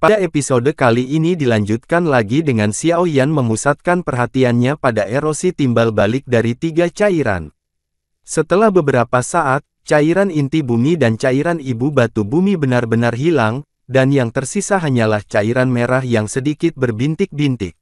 Pada episode kali ini dilanjutkan lagi dengan Xiao Yan memusatkan perhatiannya pada erosi timbal balik dari 3 cairan. Setelah beberapa saat, cairan inti bumi dan cairan ibu batu bumi benar-benar hilang, dan yang tersisa hanyalah cairan merah yang sedikit berbintik-bintik.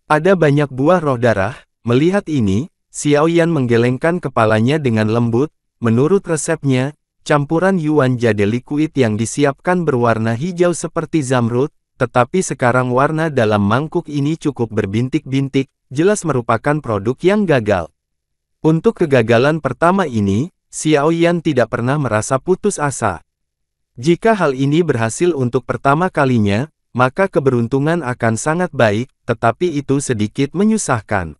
Ada banyak buah roh darah. Melihat ini, Xiao Yan menggelengkan kepalanya dengan lembut. Menurut resepnya, campuran Yuan jade liquid yang disiapkan berwarna hijau seperti zamrud, tetapi sekarang warna dalam mangkuk ini cukup berbintik-bintik, jelas merupakan produk yang gagal. Untuk kegagalan pertama ini, Xiao Yan tidak pernah merasa putus asa. Jika hal ini berhasil untuk pertama kalinya, maka keberuntungan akan sangat baik, tetapi itu sedikit menyusahkan.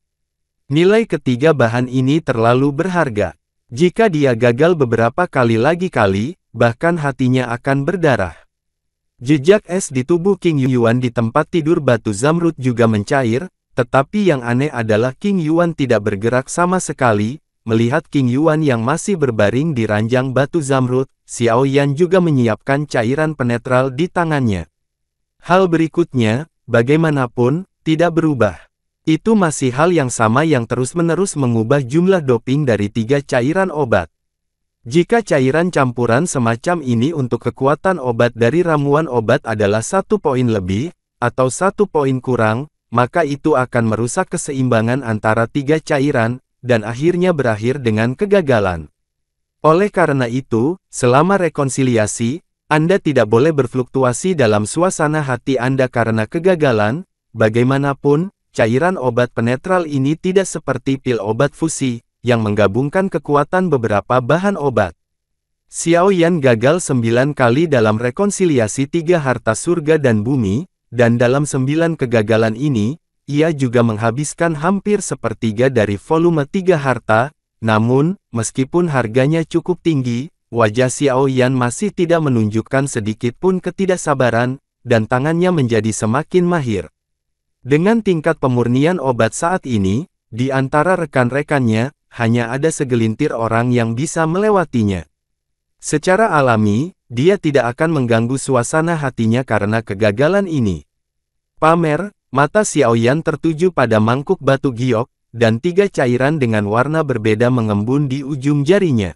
Nilai ketiga bahan ini terlalu berharga. Jika dia gagal beberapa kali lagi, bahkan hatinya akan berdarah. Jejak es di tubuh King Yuan di tempat tidur batu zamrud juga mencair, tetapi yang aneh adalah King Yuan tidak bergerak sama sekali. Melihat King Yuan yang masih berbaring di ranjang batu zamrud, Xiao Yan juga menyiapkan cairan penetral di tangannya. Hal berikutnya, bagaimanapun, tidak berubah. Itu masih hal yang sama yang terus-menerus mengubah jumlah doping dari 3 cairan obat. Jika cairan campuran semacam ini untuk kekuatan obat dari ramuan obat adalah 1 poin lebih, atau 1 poin kurang, maka itu akan merusak keseimbangan antara 3 cairan, dan akhirnya berakhir dengan kegagalan. Oleh karena itu, selama rekonsiliasi, Anda tidak boleh berfluktuasi dalam suasana hati Anda karena kegagalan. Bagaimanapun, cairan obat penetral ini tidak seperti pil obat fusi, yang menggabungkan kekuatan beberapa bahan obat. Xiao Yan gagal 9 kali dalam rekonsiliasi 3 harta surga dan bumi, dan dalam 9 kegagalan ini, ia juga menghabiskan hampir sepertiga dari volume 3 harta. Namun, meskipun harganya cukup tinggi, wajah Xiao Yan masih tidak menunjukkan sedikit pun ketidaksabaran, dan tangannya menjadi semakin mahir. Dengan tingkat pemurnian obat saat ini, di antara rekan-rekannya, hanya ada segelintir orang yang bisa melewatinya. Secara alami, dia tidak akan mengganggu suasana hatinya karena kegagalan ini. Pamer, mata Xiao Yan tertuju pada mangkuk batu giok, dan 3 cairan dengan warna berbeda mengembun di ujung jarinya.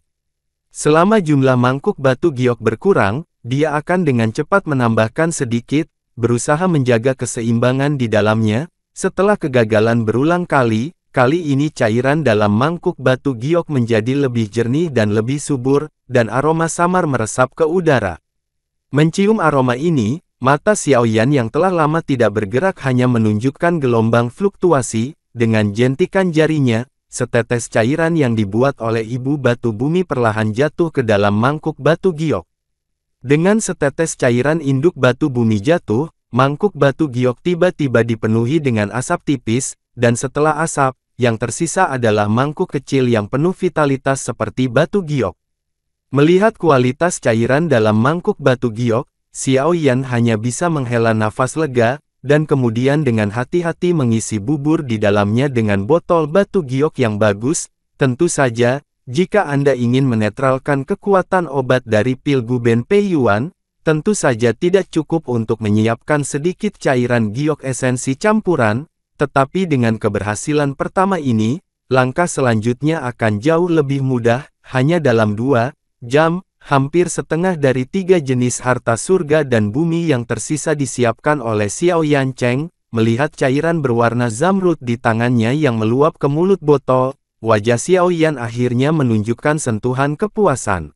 Selama jumlah mangkuk batu giok berkurang, dia akan dengan cepat menambahkan sedikit, berusaha menjaga keseimbangan di dalamnya. Setelah kegagalan berulang kali, kali ini cairan dalam mangkuk batu giok menjadi lebih jernih dan lebih subur, dan aroma samar meresap ke udara. Mencium aroma ini, mata Xiao Yan yang telah lama tidak bergerak hanya menunjukkan gelombang fluktuasi. Dengan jentikan jarinya, setetes cairan yang dibuat oleh ibu batu bumi perlahan jatuh ke dalam mangkuk batu giok. Dengan setetes cairan induk batu bumi jatuh, mangkuk batu giok tiba-tiba dipenuhi dengan asap tipis, dan setelah asap, yang tersisa adalah mangkuk kecil yang penuh vitalitas seperti batu giok. Melihat kualitas cairan dalam mangkuk batu giok, Xiao Yan hanya bisa menghela nafas lega, dan kemudian dengan hati-hati mengisi bubur di dalamnya dengan botol batu giok yang bagus. Tentu saja, jika Anda ingin menetralkan kekuatan obat dari pil Guben Pei Yuan, tentu saja tidak cukup untuk menyiapkan sedikit cairan giok esensi campuran, tetapi dengan keberhasilan pertama ini, langkah selanjutnya akan jauh lebih mudah. Hanya dalam 2 jam, hampir setengah dari 3 jenis harta surga dan bumi yang tersisa disiapkan oleh Xiao Yan Cheng. Melihat cairan berwarna zamrud di tangannya yang meluap ke mulut botol, wajah Xiao Yan akhirnya menunjukkan sentuhan kepuasan.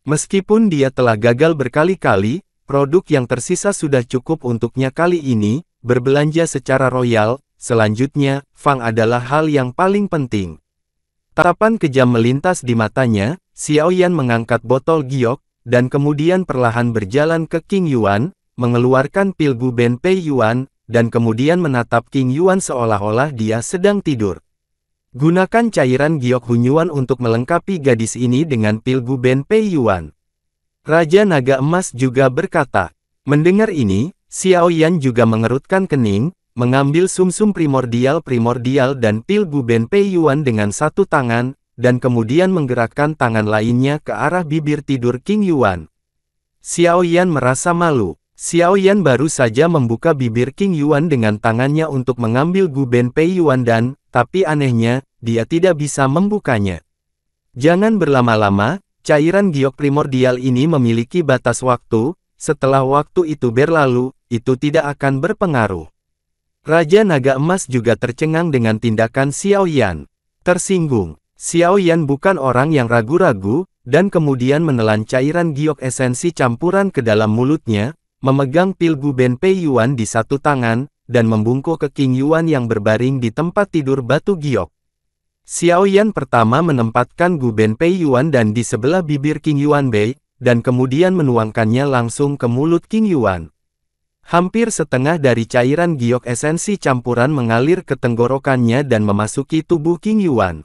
Meskipun dia telah gagal berkali-kali, produk yang tersisa sudah cukup untuknya kali ini. Berbelanja secara royal, selanjutnya, Fang adalah hal yang paling penting. Tatapan kejam melintas di matanya. Xiao Yan mengangkat botol giok, dan kemudian perlahan berjalan ke King Yuan, mengeluarkan pil Guben Pei Yuan, dan kemudian menatap King Yuan seolah-olah dia sedang tidur. Gunakan cairan giok Hunyuan untuk melengkapi gadis ini dengan pil Guben Pei Yuan. Raja Naga Emas juga berkata. Mendengar ini, Xiao Yan juga mengerutkan kening, mengambil sumsum primordial dan pil Guben Pei Yuan dengan satu tangan, dan kemudian menggerakkan tangan lainnya ke arah bibir tidur King Yuan. Xiao Yan merasa malu. Xiao Yan baru saja membuka bibir King Yuan dengan tangannya untuk mengambil Gu Benpei Yuan tapi anehnya, dia tidak bisa membukanya. Jangan berlama-lama, cairan giok primordial ini memiliki batas waktu, setelah waktu itu berlalu, itu tidak akan berpengaruh. Raja Naga Emas juga tercengang dengan tindakan Xiao Yan. Tersinggung, Xiao Yan bukan orang yang ragu-ragu, dan kemudian menelan cairan giok esensi campuran ke dalam mulutnya, memegang pil Gu Benpei Yuan di satu tangan, dan membungkuk ke King Yuan yang berbaring di tempat tidur batu giok. Xiao Yan pertama menempatkan Gu Benpei Yuan dan di sebelah bibir King Yuan Bei, dan kemudian menuangkannya langsung ke mulut King Yuan. Hampir setengah dari cairan giok esensi campuran mengalir ke tenggorokannya dan memasuki tubuh King Yuan.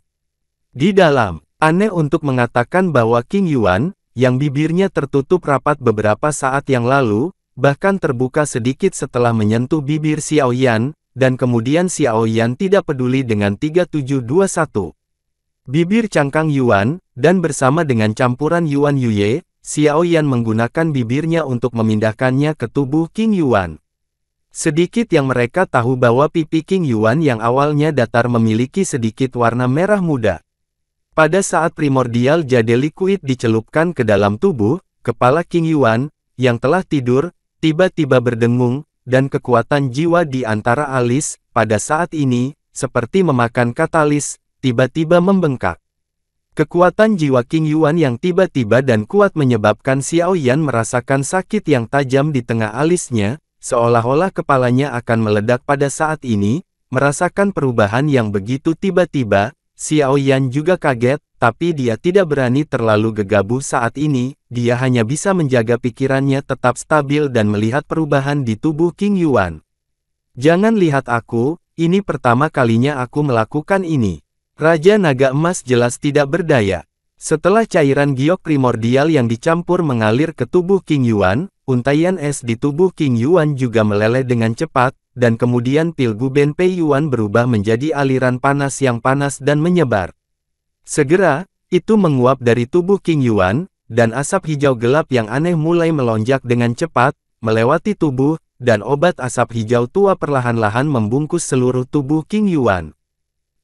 Di dalam, aneh untuk mengatakan bahwa King Yuan, yang bibirnya tertutup rapat beberapa saat yang lalu, bahkan terbuka sedikit setelah menyentuh bibir Xiao Yan, dan kemudian Xiao Yan tidak peduli dengan 3721. Bibir cangkang Yuan, dan bersama dengan campuran Yuan Yuye, Xiao Yan menggunakan bibirnya untuk memindahkannya ke tubuh King Yuan. Sedikit yang mereka tahu bahwa pipi King Yuan yang awalnya datar memiliki sedikit warna merah muda. Pada saat primordial jade liquid dicelupkan ke dalam tubuh, kepala King Yuan, yang telah tidur, tiba-tiba berdengung, dan kekuatan jiwa di antara alis, pada saat ini, seperti memakan katalis, tiba-tiba membengkak. Kekuatan jiwa King Yuan yang tiba-tiba dan kuat menyebabkan Xiao Yan merasakan sakit yang tajam di tengah alisnya, seolah-olah kepalanya akan meledak pada saat ini, merasakan perubahan yang begitu tiba-tiba. Xiao Yan juga kaget, tapi dia tidak berani terlalu gegabah saat ini, dia hanya bisa menjaga pikirannya tetap stabil dan melihat perubahan di tubuh King Yuan. Jangan lihat aku, ini pertama kalinya aku melakukan ini. Raja Naga Emas jelas tidak berdaya. Setelah cairan giok primordial yang dicampur mengalir ke tubuh King Yuan, untaian es di tubuh King Yuan juga meleleh dengan cepat, dan kemudian pil Gu Benpei Yuan berubah menjadi aliran panas yang panas dan menyebar. Segera, itu menguap dari tubuh King Yuan, dan asap hijau gelap yang aneh mulai melonjak dengan cepat, melewati tubuh, dan obat asap hijau tua perlahan-lahan membungkus seluruh tubuh King Yuan.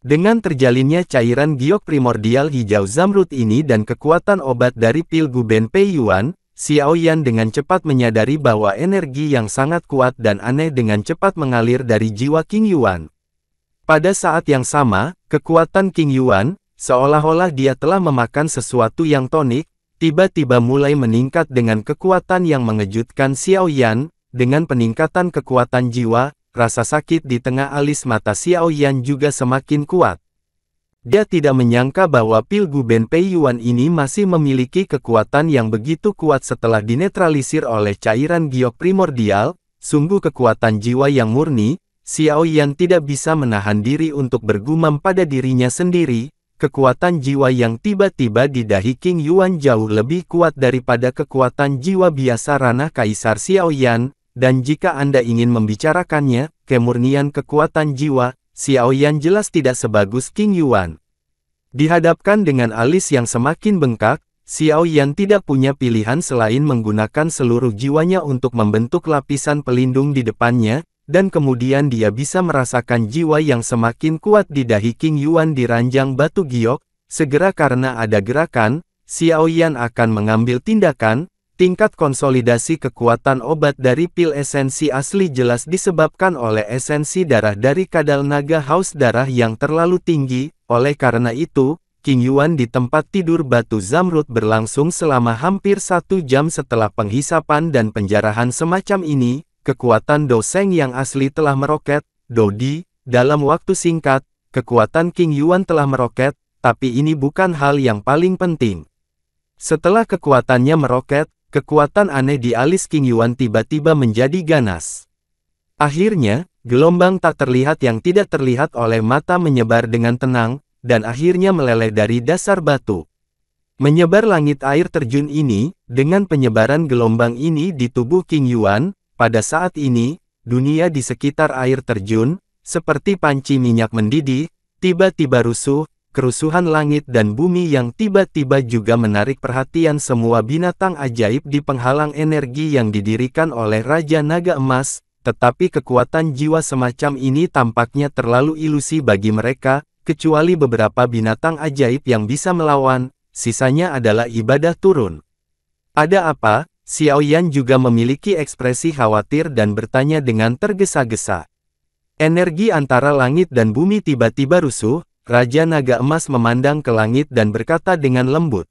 Dengan terjalinnya cairan giok primordial hijau zamrud ini dan kekuatan obat dari pil Gu Benpei Yuan, Xiao Yan dengan cepat menyadari bahwa energi yang sangat kuat dan aneh dengan cepat mengalir dari jiwa King Yuan. Pada saat yang sama, kekuatan King Yuan, seolah-olah dia telah memakan sesuatu yang tonik, tiba-tiba mulai meningkat dengan kekuatan yang mengejutkan Xiao Yan. Dengan peningkatan kekuatan jiwa, rasa sakit di tengah alis mata Xiao Yan juga semakin kuat. Dia tidak menyangka bahwa pil Gu Benpei Yuan ini masih memiliki kekuatan yang begitu kuat setelah dinetralisir oleh cairan giok primordial, sungguh kekuatan jiwa yang murni. Xiao Yan tidak bisa menahan diri untuk bergumam pada dirinya sendiri, kekuatan jiwa yang tiba-tiba di dahi King Yuan jauh lebih kuat daripada kekuatan jiwa biasa ranah Kaisar Xiao Yan. Dan jika Anda ingin membicarakannya, kemurnian kekuatan jiwa, Xiao Yan jelas tidak sebagus King Yuan. Dihadapkan dengan alis yang semakin bengkak, Xiao Yan tidak punya pilihan selain menggunakan seluruh jiwanya untuk membentuk lapisan pelindung di depannya, dan kemudian dia bisa merasakan jiwa yang semakin kuat di dahi King Yuan di ranjang batu giok. Segera karena ada gerakan, Xiao Yan akan mengambil tindakan. Tingkat konsolidasi kekuatan obat dari pil esensi asli jelas disebabkan oleh esensi darah dari kadal naga haus darah yang terlalu tinggi. Oleh karena itu, King Yuan di tempat tidur batu zamrud berlangsung selama hampir 1 jam setelah penghisapan dan penjarahan semacam ini. Kekuatan Do Seng yang asli telah meroket. Dodi, dalam waktu singkat, kekuatan King Yuan telah meroket, tapi ini bukan hal yang paling penting. Setelah kekuatannya meroket, kekuatan aneh di alis King Yuan tiba-tiba menjadi ganas. Akhirnya, gelombang tak terlihat yang tidak terlihat oleh mata menyebar dengan tenang, dan akhirnya meleleh dari dasar batu. Menyebar langit air terjun ini, dengan penyebaran gelombang ini di tubuh King Yuan, pada saat ini, dunia di sekitar air terjun, seperti panci minyak mendidih, tiba-tiba rusuh, kerusuhan langit dan bumi yang tiba-tiba juga menarik perhatian semua binatang ajaib di penghalang energi yang didirikan oleh Raja Naga Emas, tetapi kekuatan jiwa semacam ini tampaknya terlalu ilusi bagi mereka, kecuali beberapa binatang ajaib yang bisa melawan, sisanya adalah ibadah turun. Ada apa? Xiao Yan juga memiliki ekspresi khawatir dan bertanya dengan tergesa-gesa. Energi antara langit dan bumi tiba-tiba rusuh, Raja Naga Emas memandang ke langit dan berkata dengan lembut.